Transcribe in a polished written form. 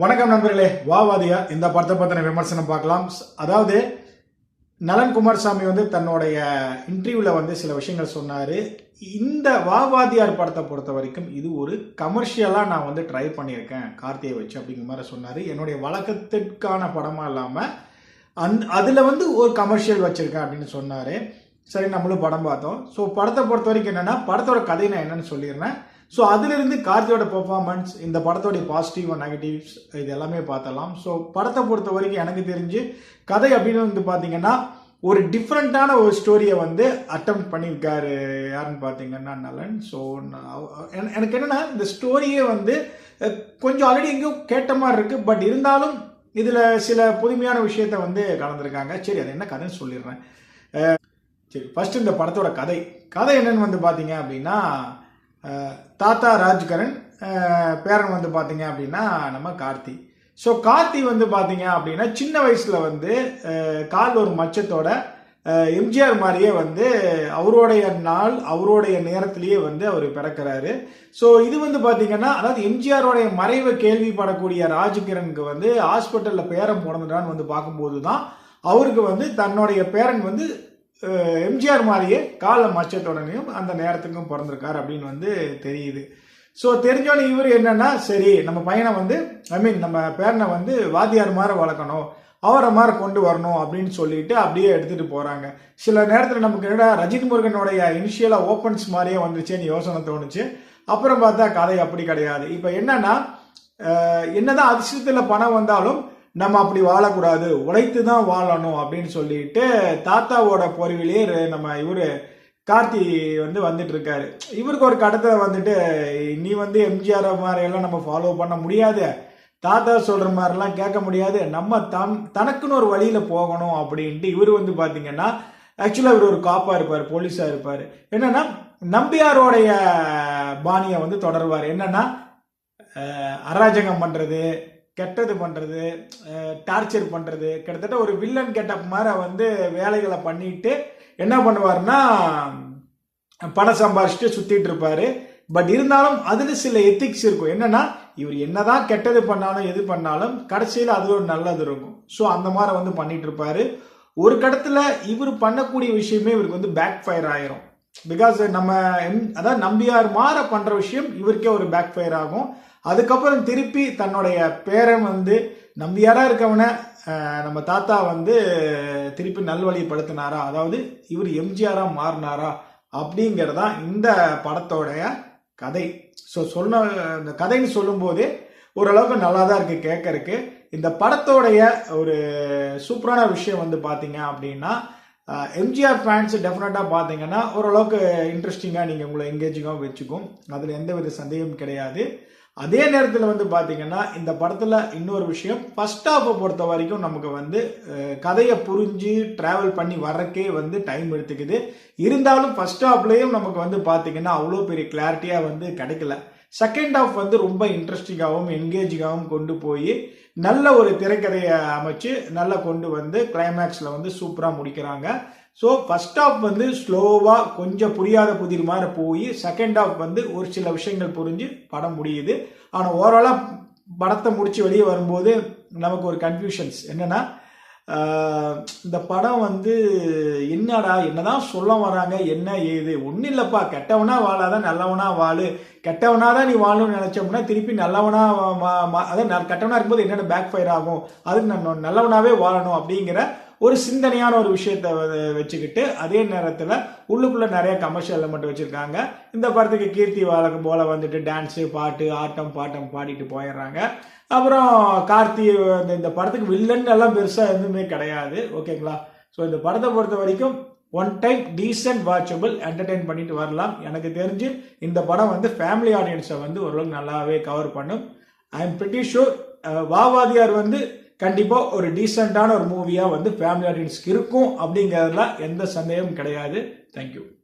வணக்கம் நண்பர்களே, வாவாதியா இந்த படத்தை பற்றின விமர்சனம் பார்க்கலாம். அதாவது நலன் குமாரசாமி தன்னுடைய இன்டர்வியூவில் சில விஷயங்கள் சொன்னார். இந்த வாவாதியார் படத்தை பொறுத்த வரைக்கும் இது ஒரு கமர்ஷியலாக நான் ட்ரை பண்ணியிருக்கேன் கார்த்தியை வச்சு அப்படிங்கிற மாதிரி சொன்னார். என்னுடைய வழக்கத்திற்கான படமாக இல்லாமல் அதில் ஒரு கமர்ஷியல் வச்சுருக்கேன் அப்படின்னு சொன்னார். சரி, நம்மளும் படம் பார்த்தோம். ஸோ படத்தை பொறுத்த வரைக்கும் என்னென்னா, படத்தோட கதை நான் என்னென்னு சொல்லிடுறேன். ஸோ அதிலிருந்து கார்த்தியோட பெர்ஃபார்மன்ஸ், இந்த படத்தோடைய பாசிட்டிவ் அண்ட் நெகட்டிவ்ஸ் இது எல்லாமே பார்த்தலாம். ஸோ படத்தை பொறுத்த வரைக்கும் எனக்கு தெரிஞ்சு கதை அப்படின்னு பார்த்தீங்கன்னா ஒரு டிஃப்ரெண்ட்டான ஒரு ஸ்டோரியை அட்டெம்ப்ட் பண்ணியிருக்காரு. யாருன்னு பார்த்தீங்கன்னா நலன். ஸோ எனக்கு என்னென்னா, இந்த ஸ்டோரியே கொஞ்சம் ஆல்ரெடி எங்கேயோ கேட்ட மாதிரி இருக்குது. பட் இருந்தாலும் இதில் சில புதுமையான விஷயத்த கலந்துருக்காங்க. சரி, அது என்ன கதைன்னு சொல்லிடுறேன். சரி, ஃபர்ஸ்ட் இந்த படத்தோட கதை என்னன்னு பார்த்தீங்க அப்படின்னா, தாத்தா ராஜ்கரன், பேரன் பார்த்தீங்க அப்படின்னா நம்ம கார்த்தி. ஸோ கார்த்தி பார்த்தீங்க அப்படின்னா சின்ன வயசில் கால் ஒரு மச்சத்தோட எம்ஜிஆர் மாதிரியே அவருடைய நாள் அவருடைய நேரத்திலேயே அவர் பிறக்கிறாரு. ஸோ இது பார்த்தீங்கன்னா, அதாவது எம்ஜிஆருடைய மறைவை கேள்விப்படக்கூடிய ராஜ்கிரனுக்கு ஹாஸ்பிட்டலில் பேரன் பிறந்துட்டான்னு பார்க்கும்போது தான் அவருக்கு தன்னுடைய பேரன் எம்ஜிஆர் மாதிரியே கால மச்சத்துடனையும் அந்த நேரத்துக்கும் பிறந்திருக்காரு அப்படின்னு தெரியுது. ஸோ தெரிஞ்சோன்னு இவர் என்னன்னா, சரி நம்ம பையனை நம்ம பேரனை வாத்தியார் மாதிரி வளர்க்கணும், அவரை மாதிரி கொண்டு வரணும் அப்படின்னு சொல்லிட்டு அப்படியே எடுத்துட்டு போறாங்க. சில நேரத்தில் நமக்கு என்னடா ரஜினி முருகனுடைய இனிஷியலா ஓப்பன்ஸ் மாதிரியே வந்துருச்சேன்னு யோசனை தோணுச்சு. அப்புறம் பார்த்தா கதை அப்படி கிடையாது. இப்போ என்னன்னா, என்னதான் அதிர்ஷ்டத்தில் பணம் வந்தாலும் நம்ம அப்படி வாழக்கூடாது, உழைத்து தான் வாழணும் அப்படின்னு சொல்லிட்டு தாத்தாவோட பொறிவிலே நம்ம இவரு கார்த்தி வந்துட்டு இருக்காரு. இவருக்கு ஒரு கடத்தை நீ எம்ஜிஆர் மாதிரி எல்லாம் நம்ம ஃபாலோ பண்ண முடியாது, தாத்தா சொல்ற மாதிரிலாம் கேட்க முடியாது, நம்ம தனக்குன்னு ஒரு வழியில போகணும் அப்படின்ட்டு இவர் பாத்தீங்கன்னா, ஆக்சுவலா இவர் ஒரு காப்பா இருப்பார், போலீஸா இருப்பாரு. என்னன்னா, நம்பியாரோடைய பாணியை தொடர்வார். என்னன்னா, அராஜகம் பண்றது, கெட்டது பண்றது, டார்ச்சர் பண்றது, கிட்டத்தட்ட ஒரு வில்லன் கெட்டப் மாதிரி வேலைகளை பண்ணிட்டு என்ன பண்ணுவாருன்னா, பணம் சம்பாரிச்சுட்டு சுத்திட்டு இருப்பாரு. பட் இருந்தாலும் அதுல சில எத்திக்ஸ் இருக்கும். என்னன்னா, இவர் என்னதான் கெட்டது பண்ணாலும் எது பண்ணாலும் கடைசியில் அது ஒரு நல்லது இருக்கும். ஸோ அந்த மாதிரி பண்ணிட்டு இருப்பாரு. ஒரு கடத்துல இவர் பண்ணக்கூடிய விஷயமே இவருக்கு பேக் ஃபயர் ஆயிரும். பிகாஸ் நம்ம அதாவது நம்பியார் மாற பண்ற விஷயம் இவருக்கே ஒரு பேக் ஃபயர் ஆகும். அதுக்கப்புறம் திருப்பி தன்னுடைய பேரன் நம்பியாரா இருக்கவன நம்ம தாத்தா திருப்பி நல்வழிப்படுத்தினாரா, அதாவது இவர் எம்ஜிஆரா மாறினாரா அப்படிங்கிறதா இந்த படத்தோடைய கதை. ஸோ இந்த கதைன்னு சொல்லும் போதே ஓரளவுக்கு நல்லா தான் இருக்கு கேட்கறதுக்கு. இந்த படத்தோடைய ஒரு சூப்பரான விஷயம் பாத்தீங்க அப்படின்னா, எம்ஜிஆர் ஃபேன்ஸ் டெஃபினட்டா பாத்தீங்கன்னா ஓரளவுக்கு இன்ட்ரெஸ்டிங்கா நீங்க உங்களை எங்கேஜிங்காக வச்சுக்கும். அதுல எந்த வித சந்தேகமும் கிடையாது. அதே நேரத்தில் பாத்தீங்கன்னா, இந்த படத்துல இன்னொரு விஷயம், ஃபர்ஸ்ட் ஹாஃபை பொறுத்த வரைக்கும் நமக்கு கதையை புரிஞ்சு டிராவல் பண்ணி வர்றக்கே டைம் எடுத்துக்குது. இருந்தாலும் ஃபர்ஸ்ட் ஹாஃப்லயும் நமக்கு பாத்தீங்கன்னா அவ்வளோ பெரிய கிளாரிட்டியா கிடைக்கல. செகண்ட் ஹாஃப் ரொம்ப இன்ட்ரெஸ்டிங்காகவும் என்கேஜிங்காகவும் கொண்டு போய் நல்ல ஒரு திரைக்கதையை அமைச்சு நல்லா கொண்டு கிளைமேக்ஸ்ல சூப்பரா முடிக்கிறாங்க. ஸோ ஃபர்ஸ்ட் ஹாஃப் ஸ்லோவா கொஞ்சம் புரியாத புதிர் மாதிரி போய் செகண்ட் ஹாஃப் ஒரு சில விஷயங்கள் புரிஞ்சு படம் முடியுது. ஆனால் ஓவராலா படத்தை முடிச்சு வெளியே வரும்போது நமக்கு ஒரு கன்ஃபியூஷன்ஸ் என்னன்னா, இந்த படம் என்னடா என்னதான் சொல்ல வராங்க, என்ன ஏது, ஒன்னும் இல்லப்பா, கெட்டவனா வாழாதான் நல்லவனா வாழு, கெட்டவனாதான் நீ வாழணும்னு நினைச்சோம்னா திருப்பி நல்லவனா, அதாவது கெட்டவனா இருக்கும்போது என்னென்ன பேக் ஃபயர் ஆகும், அதுக்கு நான் நல்லவனாவே வாழணும் அப்படிங்கிற ஒரு சிந்தனையான ஒரு விஷயத்த வச்சுக்கிட்டு அதே நேரத்தில் உள்ளுக்குள்ள நிறைய கமர்ஷியல் எலிமெண்ட் வச்சிருக்காங்க. இந்த படத்துக்கு கீர்த்தி வழக்கம் போல டான்ஸு, பாட்டு, ஆட்டம் பாட்டம் பாடிட்டு போயிடுறாங்க. அப்புறம் கார்த்தி இந்த படத்துக்கு வில்லன் எல்லாம் பெருசா எதுவுமே கிடையாது. ஓகேங்களா? ஸோ இந்த படத்தை பொறுத்த வரைக்கும் one time decent watchable entertain பண்ணிட்டு வரலாம். எனக்கு தெரிஞ்சு இந்த படம் ஃபேமிலி ஆடியன்ஸை ஓரளவுக்கு நல்லாவே கவர் பண்ணும். ஐ எம் பிரிட்டி ஷூர் வாவாதியார் கண்டிப்பா ஒரு டீசென்டான ஒரு மூவியா ஃபேமிலி ஆடியன்ஸ்க்கு இருக்கும் அப்படிங்கிறதுல எந்த சந்தேகமும் கிடையாது. தேங்க்யூ.